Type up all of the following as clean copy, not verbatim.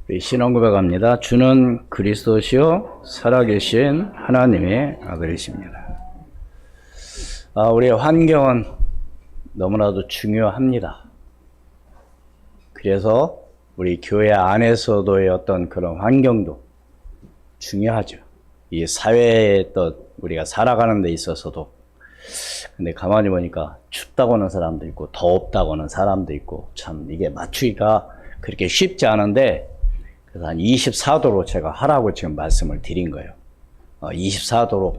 우리 신앙 고백합니다. 주는 그리스도시요 살아계신 하나님의 아들이십니다. 우리의 환경은 너무나도 중요합니다. 그래서 우리 교회 안에서도의 어떤 그런 환경도 중요하죠. 이 사회에 또 우리가 살아가는 데 있어서도. 근데 가만히 보니까 춥다고 하는 사람도 있고 덥다고 하는 사람도 있고 참 이게 맞추기가 그렇게 쉽지 않은데, 그래서 한 24도로 제가 하라고 지금 말씀을 드린 거예요. 24도로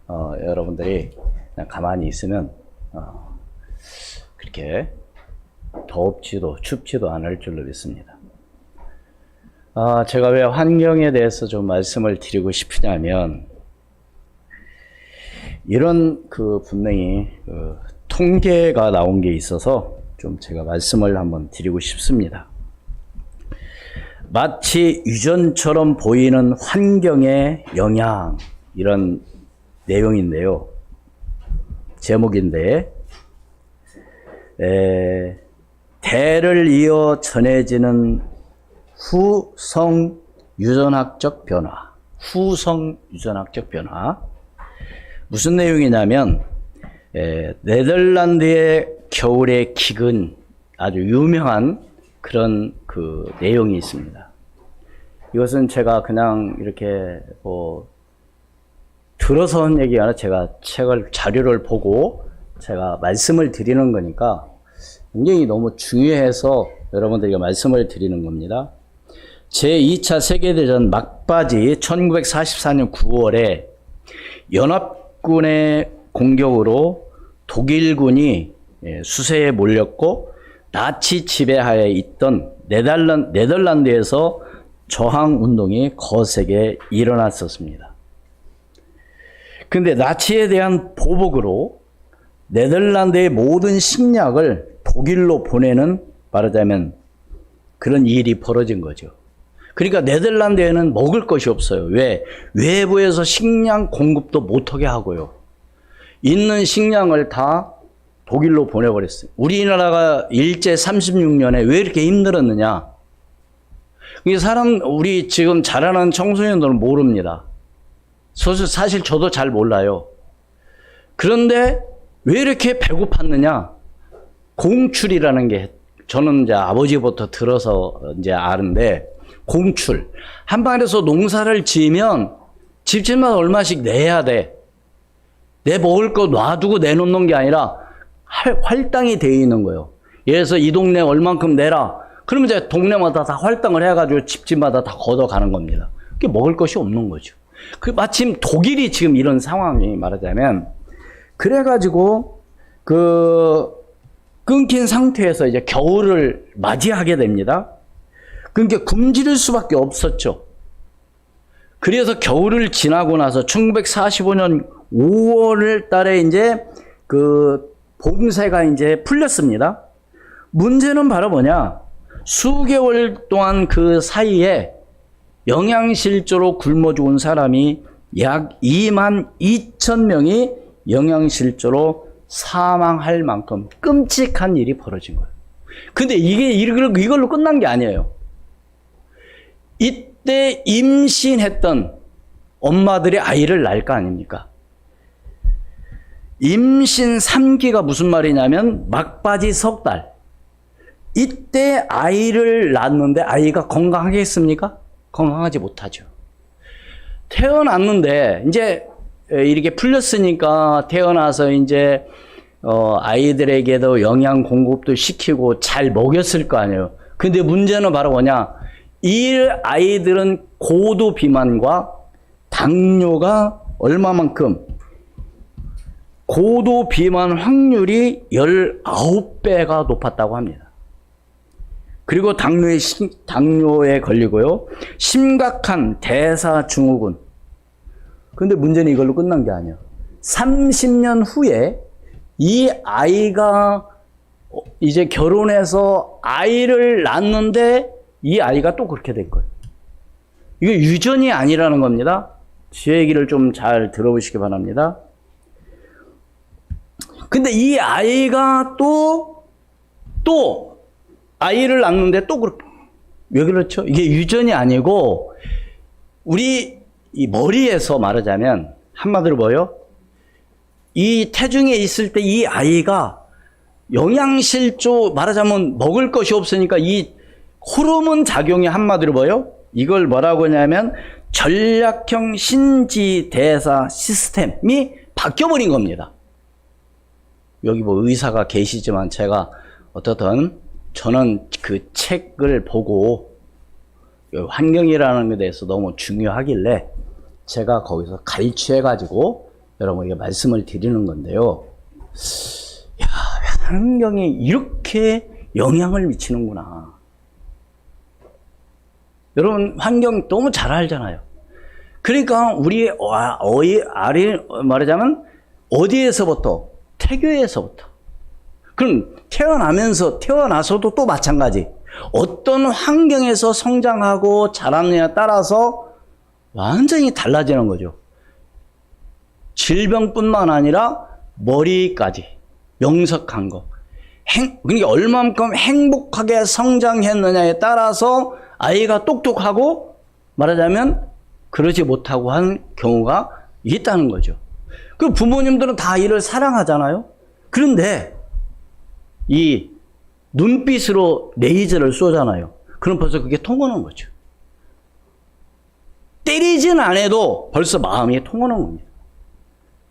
여러분들이 그냥 가만히 있으면 그렇게 덥지도 춥지도 않을 줄로 믿습니다. 제가 왜 환경에 대해서 좀 말씀을 드리고 싶으냐면, 이런 분명히 통계가 나온 게 있어서 좀 제가 말씀을 한번 드리고 싶습니다. 마치 유전처럼 보이는 환경의 영향, 이런 내용인데요. 제목인데, 대를 이어 전해지는 후성 유전학적 변화. 후성 유전학적 변화. 무슨 내용이냐면, 네덜란드의 겨울의 기근, 아주 유명한 그런 내용이 있습니다. 이것은 제가 그냥 이렇게 들어서 한 얘기가 아니라 제가 자료를 보고 제가 말씀을 드리는 거니까 굉장히 너무 중요해서 여러분들에게 말씀을 드리는 겁니다. 제2차 세계대전 막바지 1944년 9월에 연합군의 공격으로 독일군이 수세에 몰렸고, 나치 지배하에 있던 네덜란드에서 저항운동이 거세게 일어났었습니다. 근데 나치에 대한 보복으로 네덜란드의 모든 식량을 독일로 보내는, 말하자면 그런 일이 벌어진 거죠. 그러니까 네덜란드에는 먹을 것이 없어요. 왜? 외부에서 식량 공급도 못하게 하고요. 있는 식량을 다 독일로 보내버렸어요. 우리나라가 일제 36년에 왜 이렇게 힘들었느냐? 우리 지금 자라는 청소년들은 모릅니다. 사실 저도 잘 몰라요. 그런데 왜 이렇게 배고팠느냐? 공출이라는 게, 저는 이제 아버지부터 들어서 이제 아는데, 공출. 한반도에서 농사를 지으면 집집마다 얼마씩 내야 돼. 내 먹을 거 놔두고 내놓는 게 아니라 할당이 되어 있는 거예요. 예를 들어서 이 동네 얼만큼 내라. 그러면 이제 동네마다 다 할당을 해가지고 집집마다 다 걷어가는 겁니다. 그게 먹을 것이 없는 거죠. 마침 독일이 지금 이런 상황이, 말하자면, 그래가지고 끊긴 상태에서 이제 겨울을 맞이하게 됩니다. 그러니까 굶주릴 수밖에 없었죠. 그래서 겨울을 지나고 나서 1945년 5월 달에 이제 봉쇄가 이제 풀렸습니다. 문제는 바로 뭐냐? 수개월 동안 그 사이에 영양실조로 굶어 죽은 사람이 약 2만 2천 명이 영양실조로 사망할 만큼 끔찍한 일이 벌어진 거예요. 근데 이걸로 끝난 게 아니에요. 이때 임신했던 엄마들이 아이를 낳을 거 아닙니까? 임신 3기가 무슨 말이냐면 막바지 석 달. 이때 아이를 낳았는데 아이가 건강하겠습니까? 건강하지 못하죠. 태어났는데 이제 이렇게 풀렸으니까 태어나서 이제 아이들에게도 영양 공급도 시키고 잘 먹였을 거 아니에요. 근데 문제는 바로 뭐냐? 이 아이들은 고도 비만과 당뇨가 얼마만큼, 고도 비만 확률이 19배가 높았다고 합니다. 그리고 당뇨에 걸리고요. 심각한 대사증후군. 근데 문제는 이걸로 끝난 게 아니에요. 30년 후에 이 아이가 이제 결혼해서 아이를 낳는데 이 아이가 또 그렇게 된 거예요. 이게 유전이 아니라는 겁니다. 제 얘기를 좀 잘 들어보시기 바랍니다. 근데 이 아이가 또 아이를 낳는데 또 그렇게 왜 그렇죠? 이게 유전이 아니고 우리 이 머리에서 말하자면 한마디로 뭐요? 이 태중에 있을 때 이 아이가 영양실조 말하자면 먹을 것이 없으니까 이 호르몬 작용이 한마디로 뭐요? 이걸 뭐라고 하냐면 전략형 신지대사 시스템이 바뀌어버린 겁니다. 여기 뭐 의사가 계시지만 제가 어떻든 저는 그 책을 보고 환경이라는 것에 대해서 너무 중요하길래 제가 거기서 갈취해가지고 여러분에게 말씀을 드리는 건데요. 야, 환경이 이렇게 영향을 미치는구나. 여러분 환경 너무 잘 알잖아요. 그러니까 우리 말하자면 어디에서부터? 태교에서부터. 그럼 태어나서도 또 마찬가지. 어떤 환경에서 성장하고 자라느냐에 따라서 완전히 달라지는 거죠. 질병뿐만 아니라 머리까지 명석한 거. 그러니까 얼만큼 행복하게 성장했느냐에 따라서 아이가 똑똑하고 말하자면 그러지 못하고 한 경우가 있다는 거죠. 그 부모님들은 다 이를 사랑하잖아요. 그런데 이 눈빛으로 레이저를 쏘잖아요. 그럼 벌써 그게 통하는 거죠. 때리진 않아도 벌써 마음이 통하는 겁니다.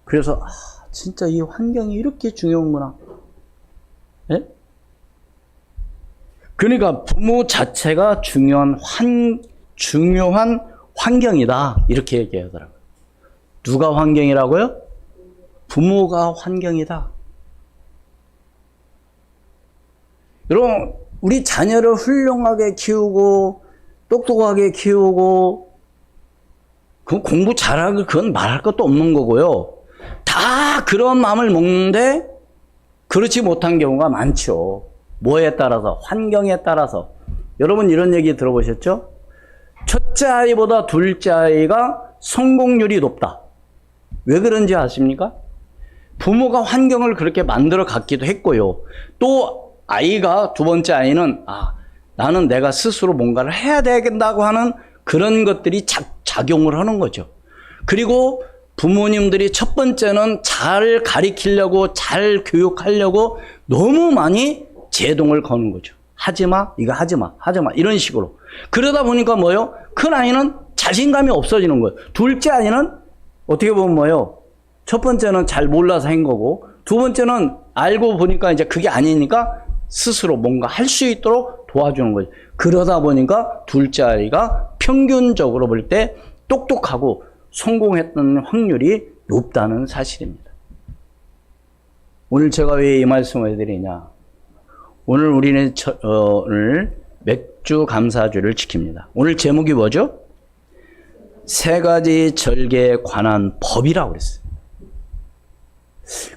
그래서 진짜 이 환경이 이렇게 중요한구나. 예? 그러니까 부모 자체가 중요한 환경이다. 이렇게 얘기하더라고요. 누가 환경이라고요? 부모가 환경이다. 여러분, 우리 자녀를 훌륭하게 키우고 똑똑하게 키우고 공부 잘하고 그건 말할 것도 없는 거고요. 다 그런 마음을 먹는데 그렇지 못한 경우가 많죠. 뭐에 따라서? 환경에 따라서. 여러분 이런 얘기 들어보셨죠? 첫째 아이보다 둘째 아이가 성공률이 높다. 왜 그런지 아십니까? 부모가 환경을 그렇게 만들어 갔기도 했고요. 또 아이가 두 번째 아이는 나는 내가 스스로 뭔가를 해야 되겠다고 하는 그런 것들이 작용을 하는 거죠. 그리고 부모님들이 첫 번째는 잘 가리키려고 잘 교육하려고 너무 많이 제동을 거는 거죠. 하지마, 이거 하지마, 하지마 이런 식으로. 그러다 보니까 뭐요? 큰 아이는 자신감이 없어지는 거예요. 둘째 아이는 어떻게 보면 뭐요? 첫 번째는 잘 몰라서 한 거고 두 번째는 알고 보니까 이제 그게 아니니까 스스로 뭔가 할 수 있도록 도와주는 거죠. 그러다 보니까 둘째 아이가 평균적으로 볼 때 똑똑하고 성공했던 확률이 높다는 사실입니다. 오늘 제가 왜 이 말씀을 드리냐? 오늘 우리는 오늘 맥주 감사주를 지킵니다. 오늘 제목이 뭐죠? 세 가지 절개에 관한 법이라고 그랬어요.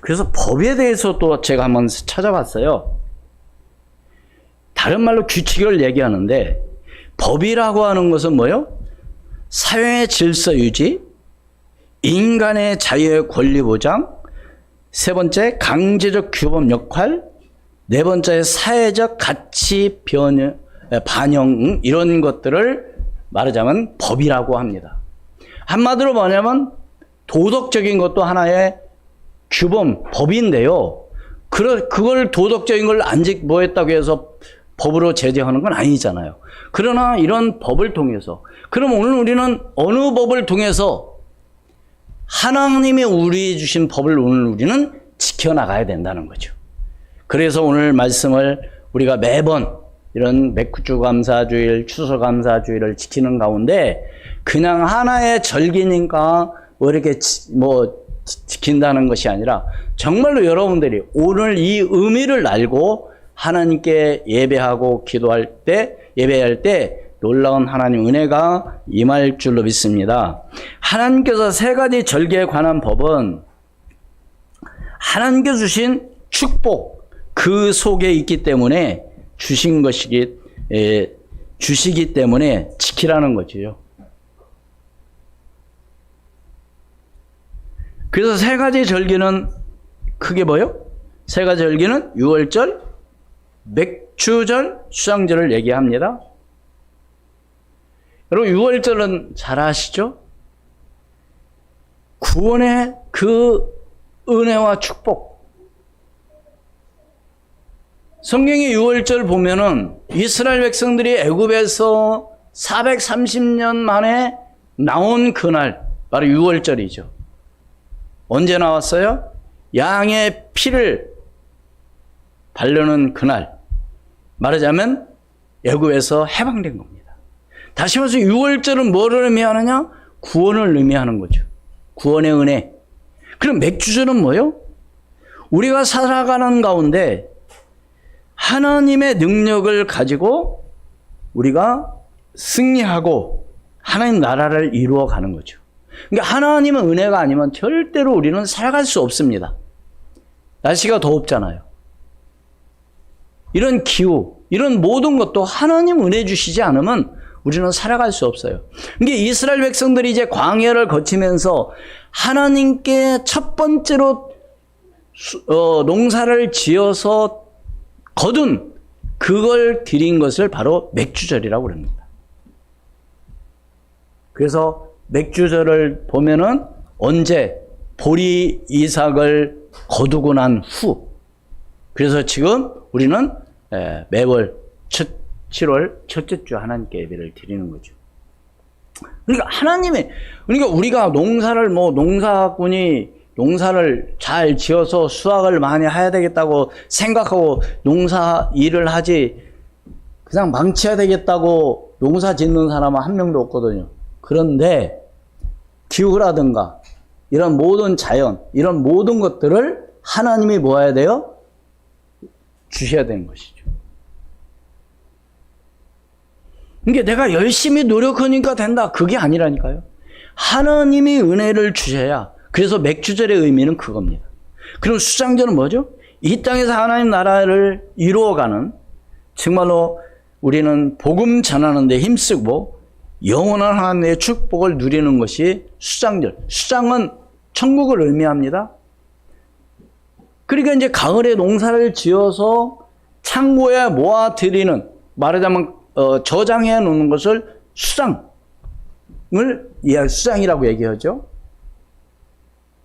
그래서 법에 대해서 또 제가 한번 찾아봤어요. 다른 말로 규칙을 얘기하는데 법이라고 하는 것은 뭐예요? 사회의 질서 유지, 인간의 자유의 권리 보장, 세 번째 강제적 규범 역할, 네 번째 사회적 가치 반영 이런 것들을 말하자면 법이라고 합니다. 한마디로 뭐냐면 도덕적인 것도 하나의 규범, 법인데요. 그걸 도덕적인 걸 안 뭐했다고 해서 법으로 제재하는 건 아니잖아요. 그러나 이런 법을 통해서 그럼 오늘 우리는 어느 법을 통해서 하나님이 우리 주신 법을 오늘 우리는 지켜나가야 된다는 거죠. 그래서 오늘 말씀을 우리가 매번 이런 맥주 감사주일, 추수 감사주일을 지키는 가운데 그냥 하나의 절기니까 뭐 이렇게 지킨다는 것이 아니라 정말로 여러분들이 오늘 이 의미를 알고 하나님께 예배하고 기도할 때, 예배할 때 놀라운 하나님 은혜가 임할 줄로 믿습니다. 하나님께서 세 가지 절개에 관한 법은 하나님께서 주신 축복 그 속에 있기 때문에 주시기 때문에 지키라는 거죠. 그래서 세 가지 절기는 크게 뭐요? 세 가지 절기는 유월절, 맥주절, 수장절을 얘기합니다. 여러분 6월절은 잘 아시죠? 구원의 그 은혜와 축복. 성경의 6월절 보면은 이스라엘 백성들이 애굽에서 430년 만에 나온 그날, 바로 6월절이죠. 언제 나왔어요? 양의 피를 바르는 그날. 말하자면 애굽에서 해방된 겁니다. 다시 말해서 6월절은 뭐를 의미하느냐? 구원을 의미하는 거죠. 구원의 은혜. 그럼 맥주절은 뭐요? 우리가 살아가는 가운데 하나님의 능력을 가지고 우리가 승리하고 하나님 나라를 이루어가는 거죠. 그러니까 하나님은 은혜가 아니면 절대로 우리는 살아갈 수 없습니다. 날씨가 더웁잖아요. 이런 기후, 이런 모든 것도 하나님 은혜 주시지 않으면 우리는 살아갈 수 없어요. 그러니까 이스라엘 백성들이 이제 광야를 거치면서 하나님께 첫 번째로 농사를 지어서 거둔 그걸 드린 것을 바로 맥주절이라고 합니다. 그래서 맥주절을 보면은 언제 보리 이삭을 거두고 난 후. 그래서 지금 우리는 매월 7월 첫째 주 하나님께 예배를 드리는 거죠. 그러니까 그러니까 우리가 농사꾼이 농사를 잘 지어서 수확을 많이 해야 되겠다고 생각하고 농사 일을 하지, 그냥 망쳐야 되겠다고 농사 짓는 사람은 한 명도 없거든요. 그런데 기후라든가 이런 모든 자연, 이런 모든 것들을 하나님이 모아야 돼요? 주셔야 되는 것이죠. 그러니까 내가 열심히 노력하니까 된다, 그게 아니라니까요. 하나님이 은혜를 주셔야. 그래서 맥주절의 의미는 그겁니다. 그럼 수장절은 뭐죠? 이 땅에서 하나님 나라를 이루어가는, 정말로 우리는 복음 전하는 데 힘쓰고 영원한 하나님의 축복을 누리는 것이 수장절. 수장은 천국을 의미합니다. 그러니까 이제 가을에 농사를 지어서 창고에 모아드리는, 말하자면 저장해 놓는 것을 수장이라고 얘기하죠.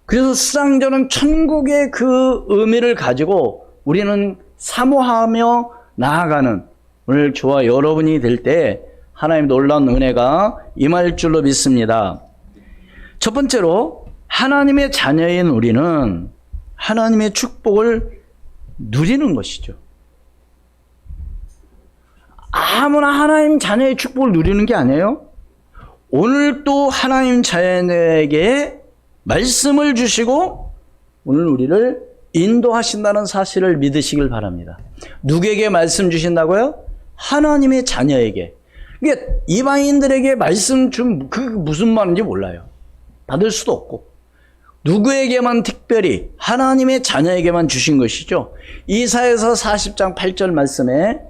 그래서 수장절은 천국의 그 의미를 가지고 우리는 사모하며 나아가는, 오늘 저와 여러분이 될 때 하나님 놀라운 은혜가 임할 줄로 믿습니다. 첫 번째로 하나님의 자녀인 우리는 하나님의 축복을 누리는 것이죠. 아무나 하나님 자녀의 축복을 누리는 게 아니에요. 오늘 또 하나님 자녀에게 말씀을 주시고 오늘 우리를 인도하신다는 사실을 믿으시길 바랍니다. 누구에게 말씀 주신다고요? 하나님의 자녀에게. 그러니까 이방인들에게 말씀 좀 그게 무슨 말인지 몰라요. 받을 수도 없고. 누구에게만 특별히 하나님의 자녀에게만 주신 것이죠. 이사야서 40장 8절 말씀에,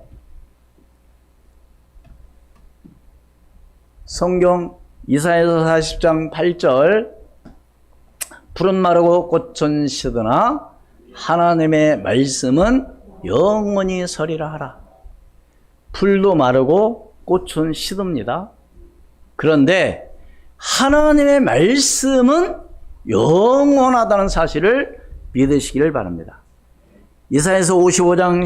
성경 이사야서 40장 8절, 푸른 마르고 꽃은 시드나 하나님의 말씀은 영원히 서리라 하라. 풀도 마르고 꽃은 시듭니다. 그런데 하나님의 말씀은 영원하다는 사실을 믿으시기를 바랍니다. 이사야서 55장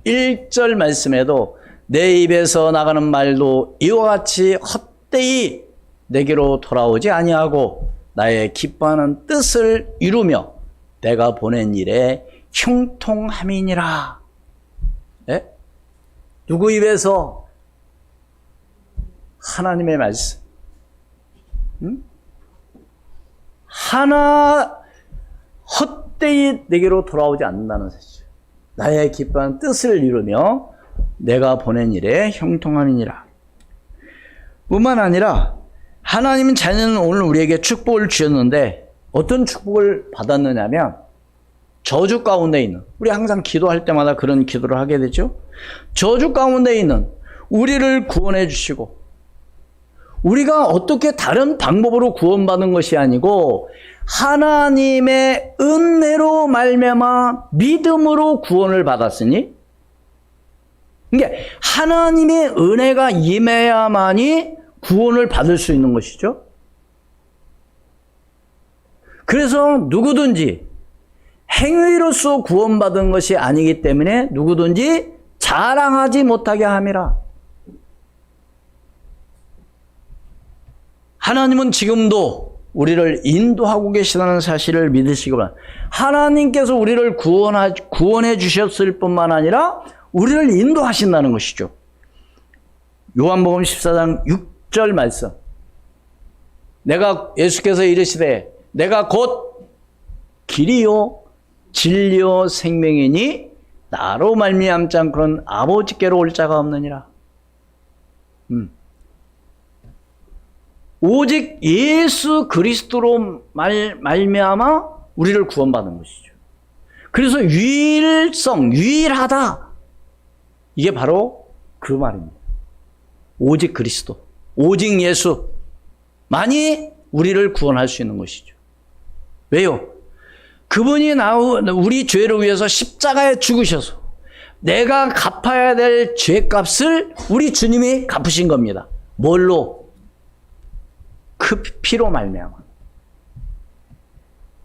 11절 말씀에도 내 입에서 나가는 말도 이와 같이 헛되이 내게로 돌아오지 아니하고 나의 기뻐하는 뜻을 이루며 내가 보낸 일에 형통함이니라. 예? 누구 입에서? 하나님의 말씀. 하나 헛되이 내게로 돌아오지 않는다는 사실. 나의 기뻐하는 뜻을 이루며 내가 보낸 일에 형통함이니라. 뿐만 아니라 하나님 자녀는 오늘 우리에게 축복을 주셨는데 어떤 축복을 받았느냐면 저주 가운데 있는, 우리 항상 기도할 때마다 그런 기도를 하게 되죠. 저주 가운데 있는 우리를 구원해 주시고, 우리가 어떻게 다른 방법으로 구원받은 것이 아니고 하나님의 은혜로 말미암아 믿음으로 구원을 받았으니, 그러니까 하나님의 은혜가 임해야만이 구원을 받을 수 있는 것이죠. 그래서 누구든지 행위로서 구원받은 것이 아니기 때문에 누구든지 자랑하지 못하게 함이라. 하나님은 지금도 우리를 인도하고 계시다는 사실을 믿으시기 바랍니다. 하나님께서 우리를 구원해 주셨을 뿐만 아니라 우리를 인도하신다는 것이죠. 요한복음 14장 6절 말씀. 예수께서 이르시되 내가 곧 길이요 진리요 생명이니 나로 말미암지 않고는 아버지께로 올 자가 없느니라. 오직 예수 그리스도로 말미암아 우리를 구원받은 것이죠. 그래서 유일하다. 이게 바로 그 말입니다. 오직 그리스도, 오직 예수만이 우리를 구원할 수 있는 것이죠. 왜요? 그분이 우리 죄를 위해서 십자가에 죽으셔서 내가 갚아야 될 죄값을 우리 주님이 갚으신 겁니다. 뭘로? 그 피로 말미암아.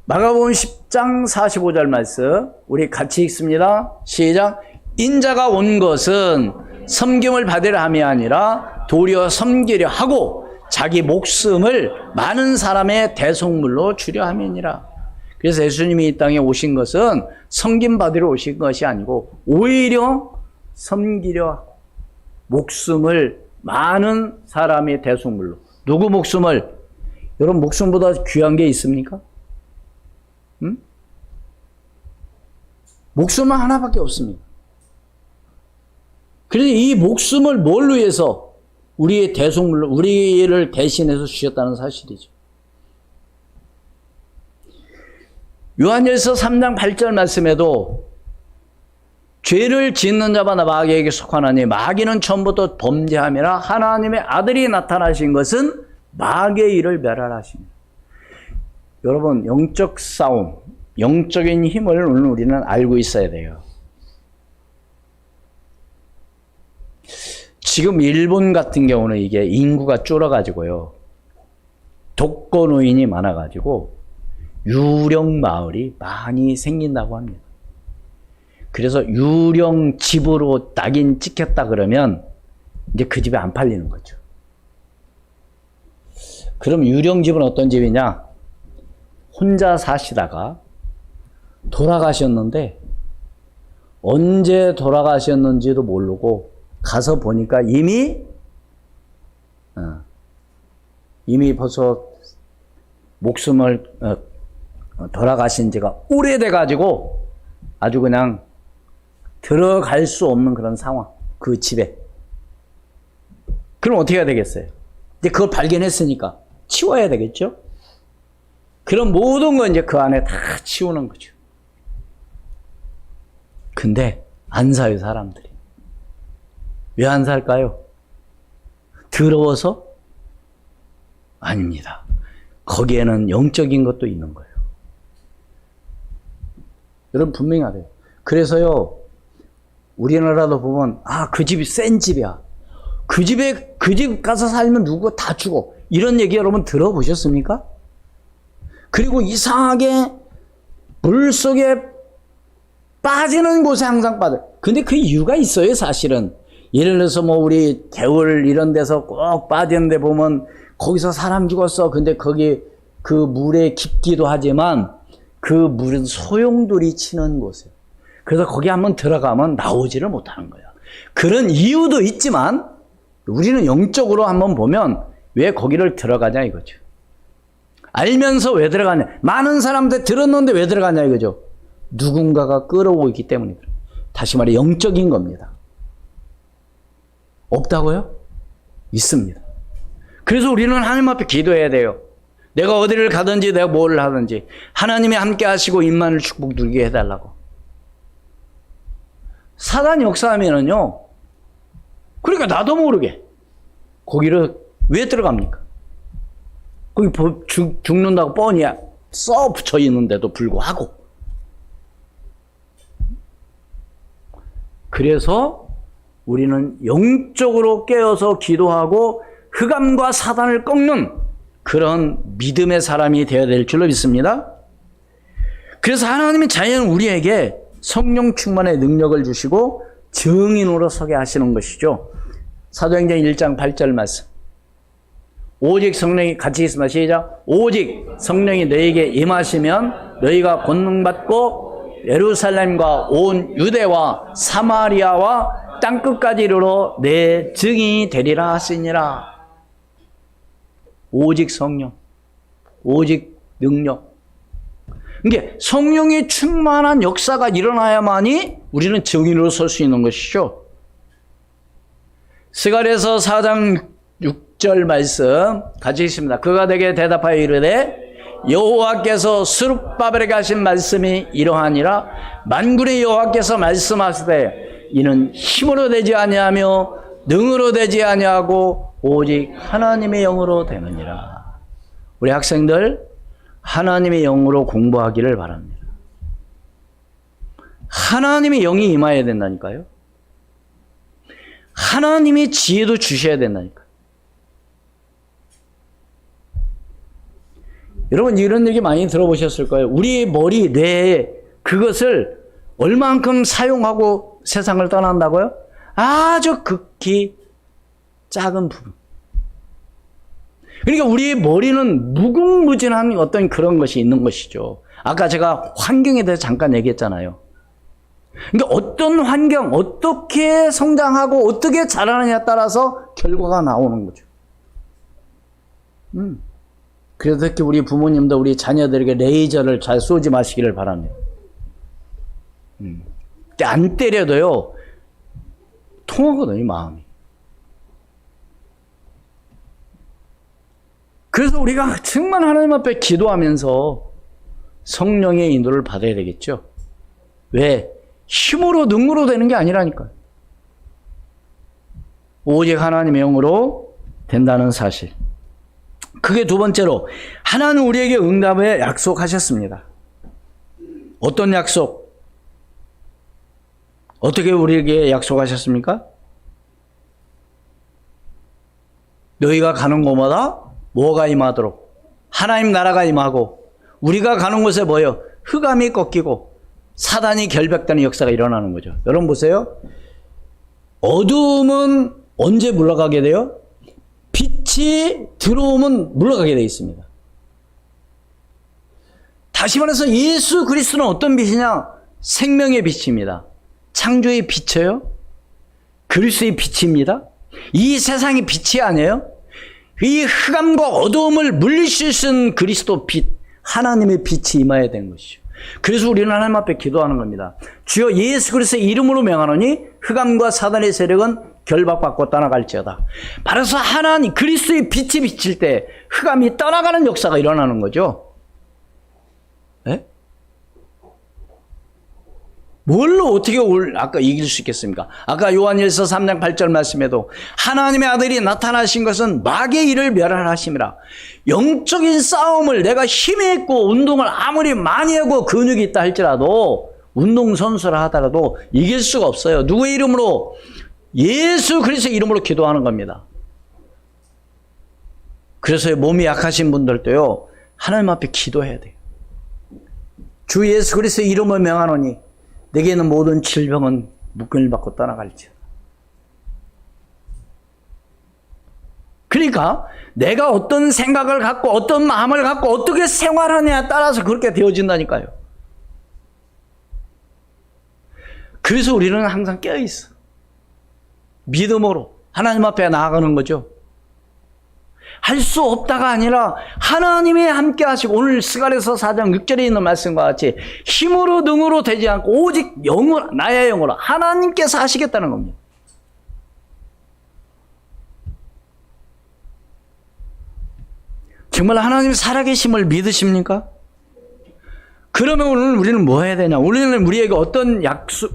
마가복음 10장 45절 말씀 우리 같이 읽습니다. 시작. 인자가 온 것은 섬김을 받으려 함이 아니라 도리어 섬기려 하고 자기 목숨을 많은 사람의 대속물로 주려 함이니라. 그래서 예수님이 이 땅에 오신 것은 섬김 받으러 오신 것이 아니고 오히려 섬기려 하고 목숨을 많은 사람의 대속물로. 누구 목숨을? 여러분 목숨보다 귀한 게 있습니까? 목숨은 하나밖에 없습니다. 그래서 이 목숨을 뭘 위해서? 우리의 대속물로, 우리를 대신해서 주셨다는 사실이죠. 요한일서 3장 8절 말씀에도 죄를 짓는 자와 마귀에게 속하나니 마귀는 처음부터 범죄함이라 하나님의 아들이 나타나신 것은 마귀의 일을 멸하라십니다. 여러분 영적 싸움, 영적인 힘을 오늘 우리는 알고 있어야 돼요. 지금 일본 같은 경우는 이게 인구가 줄어가지고요. 독거노인이 많아가지고 유령 마을이 많이 생긴다고 합니다. 그래서 유령 집으로 낙인 찍혔다 그러면 이제 그 집에 안 팔리는 거죠. 그럼 유령 집은 어떤 집이냐? 혼자 사시다가 돌아가셨는데 언제 돌아가셨는지도 모르고 가서 보니까 이미 벌써 목숨을 돌아가신 지가 오래돼 가지고 아주 그냥 들어갈 수 없는 그런 상황, 그 집에. 그럼 어떻게 해야 되겠어요? 이제 그걸 발견했으니까 치워야 되겠죠? 그럼 모든 건 이제 그 안에 다 치우는 거죠. 근데 안 사요, 사람들이. 왜 안 살까요? 더러워서? 아닙니다. 거기에는 영적인 것도 있는 거예요. 여러분 분명히 알아요. 그래서요, 우리나라도 보면 그 집이 센 집이야. 그 집 가서 살면 누구 다 죽어. 이런 얘기 여러분 들어보셨습니까? 그리고 이상하게 물 속에 빠지는 곳에 항상 빠져. 근데 그 이유가 있어요, 사실은. 예를 들어서 우리 개울 이런 데서 꼭 빠지는데 보면 거기서 사람 죽었어. 근데 거기 그 물에 깊기도 하지만 그 물은 소용돌이 치는 곳이에요. 그래서 거기 한번 들어가면 나오지를 못하는 거예요. 그런 이유도 있지만 우리는 영적으로 한번 보면 왜 거기를 들어가냐 이거죠. 알면서 왜 들어가냐. 많은 사람들 들었는데 왜 들어가냐 이거죠. 누군가가 끌어오고 있기 때문이다. 다시 말해 영적인 겁니다. 없다고요? 있습니다. 그래서 우리는 하나님 앞에 기도해야 돼요. 내가 어디를 가든지 내가 뭘 하든지 하나님이 함께 하시고 임만을 축복 누리게 해달라고. 사단이 역사하면은요, 그러니까 나도 모르게 거기를 왜 들어갑니까? 거기 죽는다고 뻔히 써 붙여 있는데도 불구하고. 그래서 우리는 영적으로 깨어서 기도하고 흑암과 사단을 꺾는 그런 믿음의 사람이 되어야 될 줄로 믿습니다. 그래서 하나님은 자연 우리에게 성령 충만의 능력을 주시고 증인으로 서게 하시는 것이죠. 사도행전 1장 8절 말씀. 오직 성령이 같이 있습니다. 시작. 오직 성령이 너희에게 임하시면 너희가 권능받고 예루살렘과 온 유대와 사마리아와 땅끝까지 이르러 내 증인이 되리라 하시니라. 오직 성령, 오직 능력. 그러니까 성령이 충만한 역사가 일어나야만이 우리는 증인으로 설 수 있는 것이죠. 스가랴서 4장 6절 말씀 같이 있습니다. 그가 내게 대답하여 이르되 여호와께서 스룹바벨에게 하신 말씀이 이러하니라. 만군의 여호와께서 말씀하시되 이는 힘으로 되지 아니하며 능으로 되지 아니하고 오직 하나님의 영으로 되느니라. 우리 학생들 하나님의 영으로 공부하기를 바랍니다. 하나님의 영이 임하여야 된다니까요. 하나님이 지혜도 주셔야 된다니까요. 여러분 이런 얘기 많이 들어보셨을 거예요. 우리 머리, 뇌에 그것을 얼만큼 사용하고 세상을 떠난다고요? 아주 극히 작은 부분. 그러니까 우리의 머리는 무궁무진한 어떤 그런 것이 있는 것이죠. 아까 제가 환경에 대해서 잠깐 얘기했잖아요. 그러니까 어떤 환경, 어떻게 성장하고 어떻게 자라느냐에 따라서 결과가 나오는 거죠. 그래서 특히 우리 부모님도 우리 자녀들에게 레이저를 잘 쏘지 마시기를 바랍니다. 안 때려도요, 통하거든요, 마음이. 그래서 우리가 정말 하나님 앞에 기도하면서 성령의 인도를 받아야 되겠죠. 왜? 힘으로 능으로 되는 게 아니라니까요. 오직 하나님의 영으로 된다는 사실. 그게 두 번째로 하나님은 우리에게 응답에 약속하셨습니다. 어떤 약속? 어떻게 우리에게 약속하셨습니까? 너희가 가는 곳마다 뭐가 임하도록 하나님 나라가 임하고 우리가 가는 곳에 뭐예요? 흑암이 꺾이고 사단이 결백되는 역사가 일어나는 거죠. 여러분 보세요. 어두움은 언제 물러가게 돼요? 빛이 들어오면 물러가게 되어 있습니다. 다시 말해서 예수 그리스도는 어떤 빛이냐? 생명의 빛입니다. 창조의 빛이에요. 그리스도의 빛입니다. 이 세상이 빛이 아니에요. 이 흑암과 어두움을 물리칠 수 있는 그리스도 빛, 하나님의 빛이 임해야 되는 것이죠. 그래서 우리는 하나님 앞에 기도하는 겁니다. 주여 예수 그리스도의 이름으로 명하노니 흑암과 사단의 세력은 결박받고 떠나갈지어다. 바로서 하나님 그리스도의 빛이 비칠 때 흑암이 떠나가는 역사가 일어나는 거죠. 네? 뭘로 어떻게 아까 이길 수 있겠습니까? 아까 요한일서 3장 8절 말씀에도 하나님의 아들이 나타나신 것은 마귀의 일을 멸하심이라. 영적인 싸움을 내가 힘이 있고 운동을 아무리 많이 하고 근육이 있다 할지라도 운동선수라 하더라도 이길 수가 없어요. 누구의 이름으로? 예수 그리스도의 이름으로 기도하는 겁니다. 그래서 몸이 약하신 분들도요 하나님 앞에 기도해야 돼요. 주 예수 그리스도의 이름을 명하노니 내게 있는 모든 질병은 묶임을 받고 떠나갈지어다. 그러니까 내가 어떤 생각을 갖고 어떤 마음을 갖고 어떻게 생활하느냐에 따라서 그렇게 되어진다니까요. 그래서 우리는 항상 깨어있어. 믿음으로 하나님 앞에 나아가는 거죠. 할 수 없다가 아니라 하나님이 함께 하시고 오늘 스가랴서 4장 6절에 있는 말씀과 같이 힘으로 능으로 되지 않고 오직 영으로, 나의 영으로 하나님께서 하시겠다는 겁니다. 정말 하나님 살아계심을 믿으십니까? 그러면 오늘 우리는 뭐 해야 되냐? 우리는 우리에게 어떤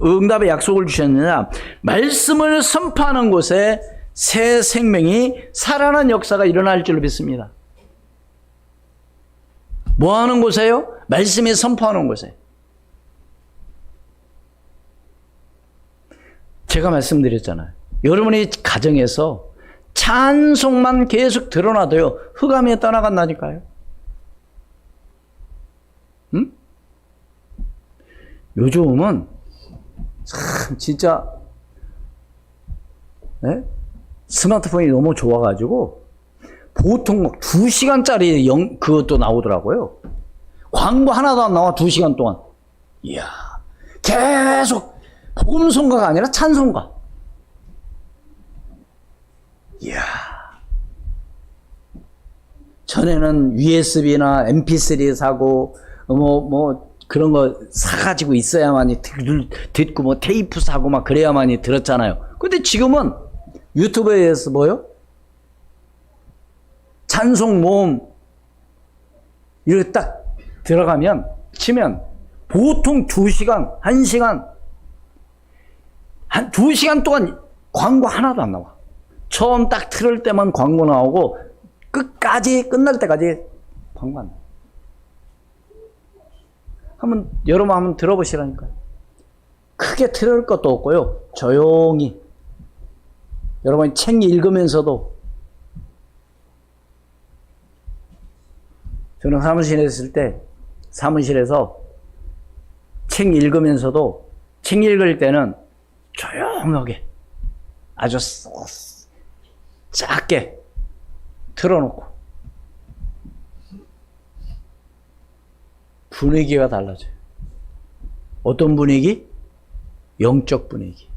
응답의 약속을 주셨느냐? 말씀을 선포하는 곳에 새 생명이 살아난 역사가 일어날 줄로 믿습니다. 뭐 하는 곳에요? 말씀이 선포하는 곳에. 제가 말씀드렸잖아요. 여러분의 가정에서 찬송만 계속 드러나도요. 흑암에 떠나간다니까요. 응? 요즘은 참 진짜 네? 스마트폰이 너무 좋아가지고 보통 막 2시간짜리 그것도 나오더라고요. 광고 하나도 안 나와 2시간 동안. 이야, 계속 복음성가가 아니라 찬송가. 이야, 전에는 USB나 MP3 사고 그런 거 사가지고 있어야만이 듣고 뭐 테이프 사고 막 그래야만이 들었잖아요. 근데 지금은 유튜브에서 뭐요? 찬송 모음 이렇게 딱 들어가면 치면 보통 2시간, 1시간 한 2시간 동안 광고 하나도 안 나와. 처음 딱 틀을 때만 광고 나오고 끝까지 끝날 때까지 광고 안 나와. 여러분 한번 들어보시라니까요. 크게 틀을 것도 없고요. 조용히 여러분이 책 읽으면서도. 저는 사무실에 있을 때 사무실에서 책 읽으면서도 책 읽을 때는 조용하게 아주 작게 틀어놓고 분위기가 달라져요. 어떤 분위기? 영적 분위기.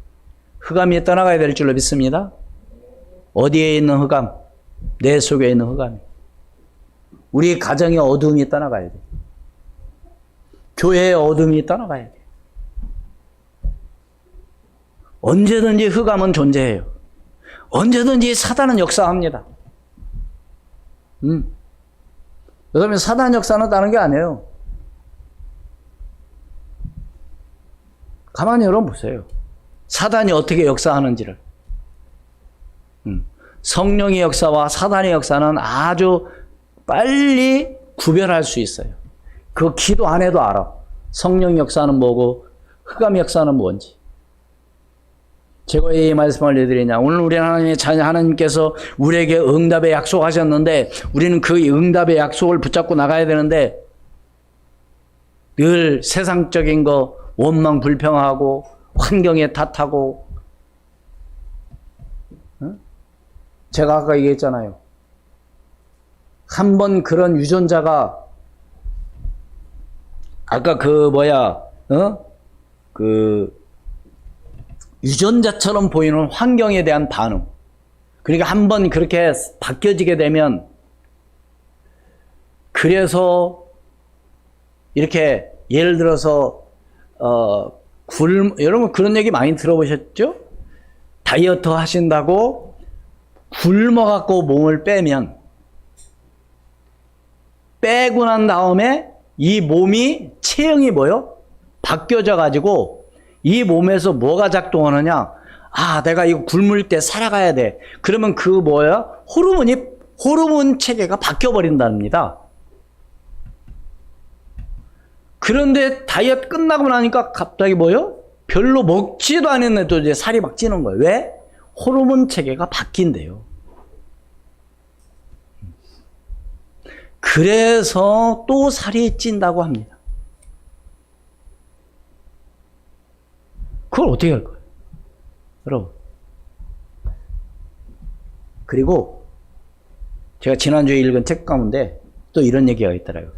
흑암이 떠나가야 될 줄로 믿습니다. 어디에 있는 흑암? 내 속에 있는 흑암이. 우리 가정의 어둠이 떠나가야 돼. 교회의 어둠이 떠나가야 돼. 언제든지 흑암은 존재해요. 언제든지 사단은 역사합니다. 그러면 사단 역사는 다른 게 아니에요. 가만히 열어보세요. 사단이 어떻게 역사하는지를. 성령의 역사와 사단의 역사는 아주 빨리 구별할 수 있어요. 그 기도 안 해도 알아. 성령 역사는 뭐고 흑암 역사는 뭔지. 제가 왜 이 말씀을 해드리냐. 오늘 우리 하나님의 자녀 하나님께서 우리에게 응답의 약속하셨는데 우리는 그 응답의 약속을 붙잡고 나가야 되는데 늘 세상적인 거 원망 불평하고 환경에 탓하고. 제가 아까 얘기했잖아요. 한 번 그런 유전자가 아까 유전자처럼 보이는 환경에 대한 반응. 그러니까 한 번 그렇게 바뀌어지게 되면 그래서 이렇게 예를 들어서 여러분 그런 얘기 많이 들어보셨죠? 다이어트 하신다고 굶어갖고 몸을 빼면 빼고 난 다음에 이 몸이 체형이 뭐요? 바뀌어져 가지고 이 몸에서 뭐가 작동하느냐? 아, 내가 이거 굶을 때 살아가야 돼. 그러면 그 호르몬 체계가 바뀌어 버린답니다. 그런데 다이어트 끝나고 나니까 갑자기 뭐요? 별로 먹지도 않았는데도 이제 살이 막 찌는 거예요. 왜? 호르몬 체계가 바뀐대요. 그래서 또 살이 찐다고 합니다. 그걸 어떻게 할 거예요? 여러분. 그리고 제가 지난주에 읽은 책 가운데 또 이런 얘기가 있더라고요.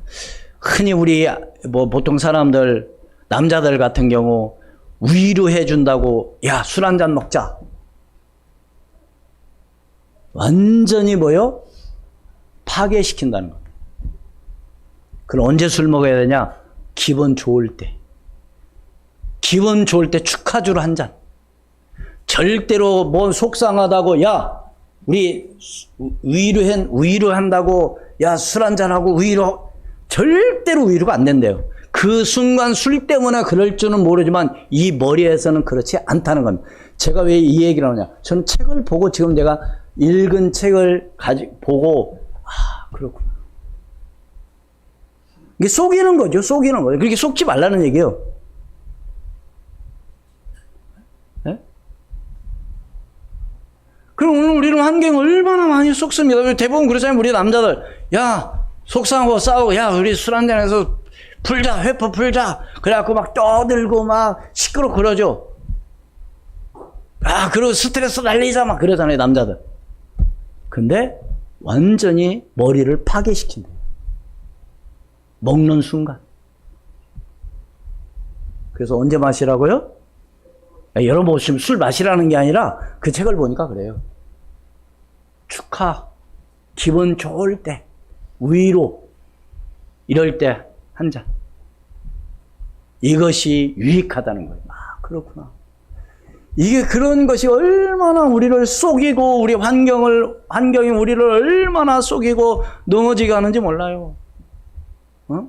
흔히 우리 보통 사람들, 남자들 같은 경우 위로해 준다고 야, 술 한잔 먹자. 완전히 뭐요? 파괴시킨다는 겁니다. 그럼 언제 술 먹어야 되냐? 기분 좋을 때. 기분 좋을 때 축하주로 한 잔. 절대로 뭐 속상하다고 야 우리 위로한다고 야 술 한 잔하고 절대로 위로가 안 된대요. 그 순간 술 때문에 그럴 줄은 모르지만 이 머리에서는 그렇지 않다는 겁니다. 제가 왜 이 얘기를 하느냐. 저는 책을 보고 지금 제가 읽은 책을 보고 그렇구나. 이게 속이는 거죠. 속이는 거예요. 그렇게 속지 말라는 얘기예요. 네? 그럼 오늘 우리는 환경 얼마나 많이 속습니다. 대부분 그러잖아요. 우리 남자들. 야, 속상하고 싸우고, 야, 우리 술 한잔해서 풀자, 회포 풀자. 그래갖고 막 떠들고 막 시끄럽고 그러죠. 아, 그리고 스트레스 날리자 막 그러잖아요, 남자들. 근데 완전히 머리를 파괴시킨대요. 먹는 순간. 그래서 언제 마시라고요? 여러분 지금 술 마시라는 게 아니라 그 책을 보니까 그래요. 축하, 기분 좋을 때, 위로, 이럴 때 한 잔. 이것이 유익하다는 거예요. 아, 그렇구나. 이게 그런 것이 얼마나 우리를 속이고 우리 환경이 우리를 얼마나 속이고 넘어지게 하는지 몰라요. 어?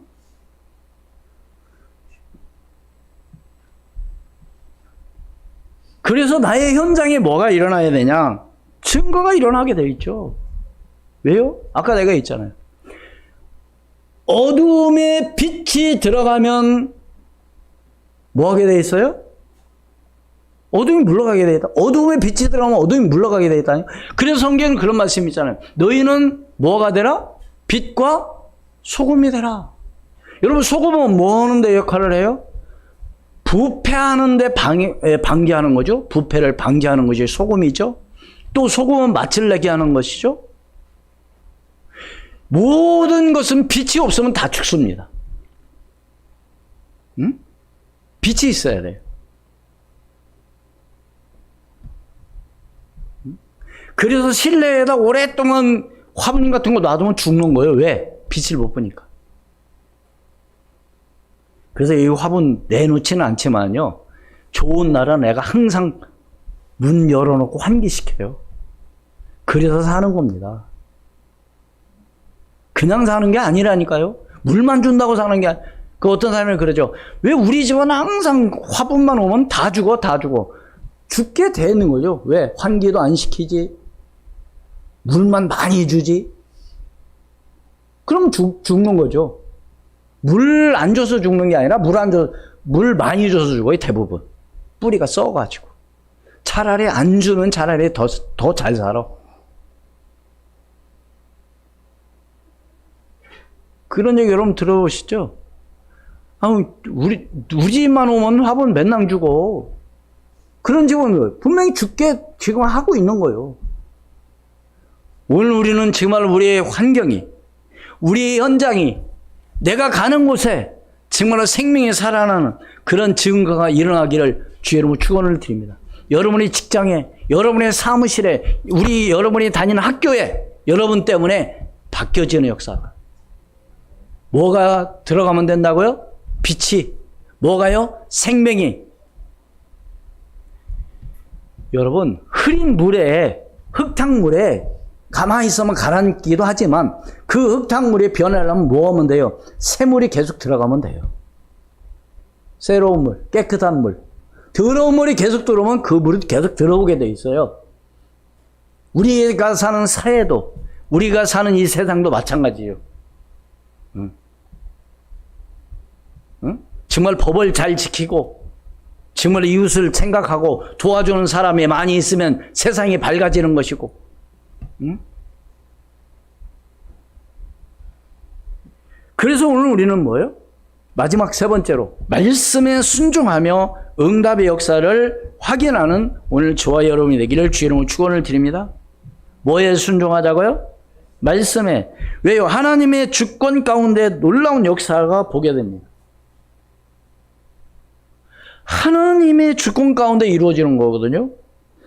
그래서 나의 현장에 뭐가 일어나야 되냐? 증거가 일어나게 돼 있죠. 왜요? 아까 내가 했잖아요. 어두움에 빛이 들어가면 뭐 하게 돼 있어요? 어둠이 물러가게 돼 있다. 어두움에 빛이 들어가면 어둠이 물러가게 돼 있다. 그래서 성경은 그런 말씀이 있잖아요. 너희는 뭐가 되라? 빛과 소금이 되라. 여러분, 소금은 뭐 하는데 역할을 해요? 부패하는데 방기하는 거죠. 부패를 방지하는 것이 소금이죠. 또 소금은 맛을 내게 하는 것이죠. 모든 것은 빛이 없으면 다 죽습니다. 응? 빛이 있어야 돼요. 그래서 실내에다 오랫동안 화분 같은 거 놔두면 죽는 거예요. 왜? 빛을 못 보니까. 그래서 이 화분 내놓지는 않지만요. 좋은 날은 내가 항상 문 열어놓고 환기시켜요. 그래서 사는 겁니다. 그냥 사는 게 아니라니까요. 물만 준다고 사는 게 그 어떤 사람이 그러죠. 왜 우리 집은 항상 화분만 오면 다 죽어, 다 죽어. 죽게 되는 거죠. 왜? 환기도 안 시키지. 물만 많이 주지. 그럼 죽는 거죠. 물 안 줘서 죽는 게 아니라 물 많이 줘서 죽어요, 대부분. 뿌리가 썩어가지고. 차라리 안 주면 차라리 더 잘 살아. 그런 얘기 여러분 들어보시죠? 우리 집만 오면 화분 맨날 주고. 그런 집은 분명히 죽게 지금 하고 있는 거예요. 오늘 우리는 정말 우리의 환경이, 우리 현장이, 내가 가는 곳에 정말 생명이 살아나는 그런 증거가 일어나기를 주의 이름으로 축원을 드립니다. 여러분의 직장에, 여러분의 사무실에, 여러분이 다니는 학교에 여러분 때문에 바뀌어지는 역사가. 뭐가 들어가면 된다고요? 빛이. 뭐가요? 생명이. 여러분, 흐린 물에, 흙탕물에 가만히 있으면 가라앉기도 하지만 그 흙탕물이 변하려면 뭐 하면 돼요? 새물이 계속 들어가면 돼요. 새로운 물, 깨끗한 물. 더러운 물이 계속 들어오면 그 물이 계속 들어오게 돼 있어요. 우리가 사는 사회도, 우리가 사는 이 세상도 마찬가지예요. 응? 정말 법을 잘 지키고 정말 이웃을 생각하고 도와주는 사람이 많이 있으면 세상이 밝아지는 것이고. 응? 그래서 오늘 우리는 뭐예요? 마지막 세 번째로 말씀에 순종하며 응답의 역사를 확인하는 오늘 저와 여러분이 되기를 주의 이름으로 축원을 드립니다. 뭐에 순종하자고요? 말씀에. 왜요? 하나님의 주권 가운데 놀라운 역사가 보게 됩니다. 하나님의 주권 가운데 이루어지는 거거든요.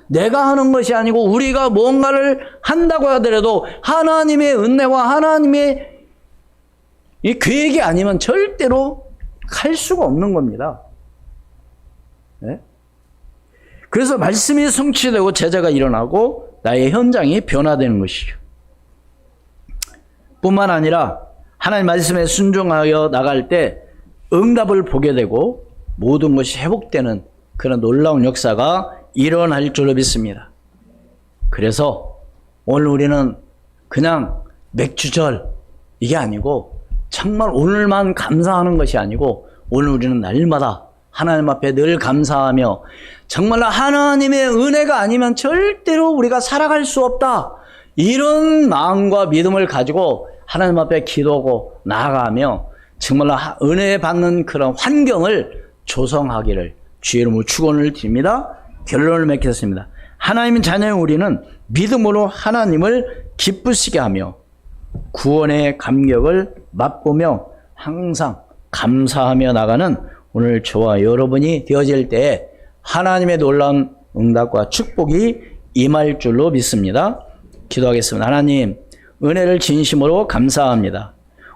내가 하는 것이 아니고 우리가 뭔가를 한다고 하더라도 하나님의 은혜와 하나님의 이 계획이 아니면 절대로 할 수가 없는 겁니다. 네? 그래서 말씀이 성취되고 제자가 일어나고 나의 현장이 변화되는 것이죠. 뿐만 아니라 하나님 말씀에 순종하여 나갈 때 응답을 보게 되고 모든 것이 회복되는 그런 놀라운 역사가 일어날 줄로 믿습니다. 그래서 오늘 우리는 그냥 맥주절 이게 아니고 정말 오늘만 감사하는 것이 아니고 오늘 우리는 날마다 하나님 앞에 늘 감사하며 정말로 하나님의 은혜가 아니면 절대로 우리가 살아갈 수 없다. 이런 마음과 믿음을 가지고 하나님 앞에 기도하고 나아가며 정말로 은혜 받는 그런 환경을 조성하기를 주의 이름으로 축원을 드립니다. 결론을 맺겠습니다. 하나님의 자녀인 우리는 믿음으로 하나님을 기쁘시게 하며 구원의 감격을 맛보며 항상 감사하며 나가는 오늘 저와 여러분이 되어질 때에 하나님의 놀라운 응답과 축복이 임할 줄로 믿습니다. 기도하겠습니다. 하나님, 은혜를 진심으로 감사합니다.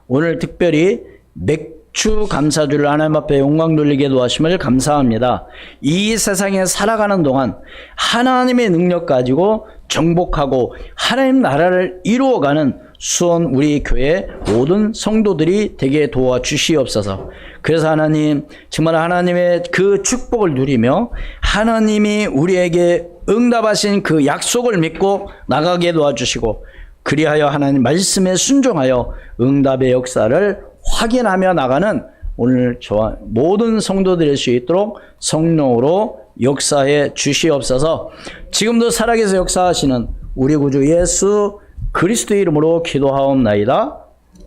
오늘 특별히 맥주 감사주를 하나님 앞에 영광 돌리게 도와주심을 감사합니다. 이 세상에 살아가는 동안 하나님의 능력 가지고 정복하고 하나님 나라를 이루어가는 수원 우리 교회 모든 성도들이 되게 도와주시옵소서. 그래서 하나님, 정말 하나님의 그 축복을 누리며 하나님이 우리에게 응답하신 그 약속을 믿고 나가게 도와주시고, 그리하여 하나님 말씀에 순종하여 응답의 역사를 확인하며 나가는 오늘 저와 모든 성도들이 될 수 있도록 성령으로 역사해 주시옵소서. 지금도 살아계셔 역사하시는 우리 구주 예수 그리스도의 이름으로 기도하옵나이다.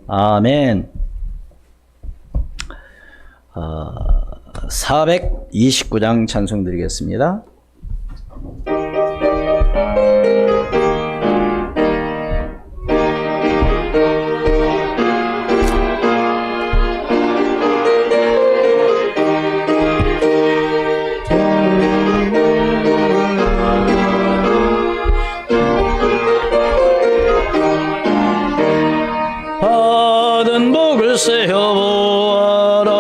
아멘. 429장 찬송 드리겠습니다. 받은 복을 세어보아라.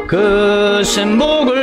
그 신복을